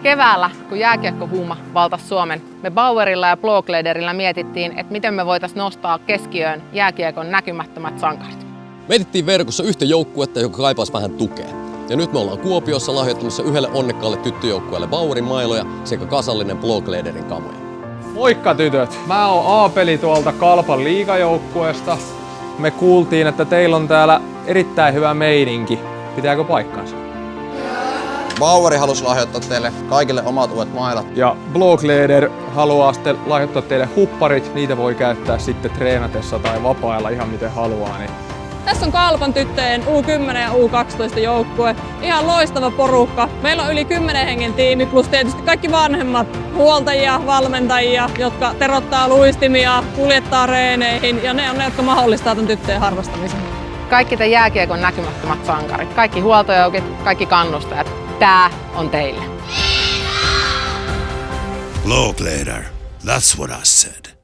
Keväällä, kun jääkiekkohuuma valtasi Suomen, me Bauerilla ja Blåkläderillä mietittiin, että miten me voitaisiin nostaa keskiöön jääkiekon näkymättömät sankarit. Me etsittiin verkossa yhtä joukkuetta, joka kaipaisi vähän tukea. Ja nyt me ollaan Kuopiossa lahjoittamassa yhdelle onnekkaalle tyttöjoukkueelle Bauerin mailoja sekä kasallinen Blåkläderin kamoja. Moikka tytöt! Mä oon Aapeli tuolta Kalpan liigajoukkueesta. Me kuultiin, että teillä on täällä erittäin hyvä meininki. Pitääkö paikkansa? Bauer halusi lahjoittaa teille kaikille omat uudet mailat. Ja Blåkläder haluaa sitten lahjoittaa teille hupparit. Niitä voi käyttää sitten treenatessa tai vapailla ihan miten haluaa. Niin. Tässä on Kalpan tyttöjen U10 ja U12 joukkue. Ihan loistava porukka. Meillä on yli 10 hengen tiimi plus tietysti kaikki vanhemmat huoltajia, valmentajia, jotka terottaa luistimia, kuljettaa reeneihin ja ne on ne, jotka mahdollistaa tämän tyttöjen harrastamisen. Kaikki te jääkiekon näkymättömät sankarit, kaikki huoltojoukit, kaikki kannustajat. Tää on teille. Blåkläder, that's what I said.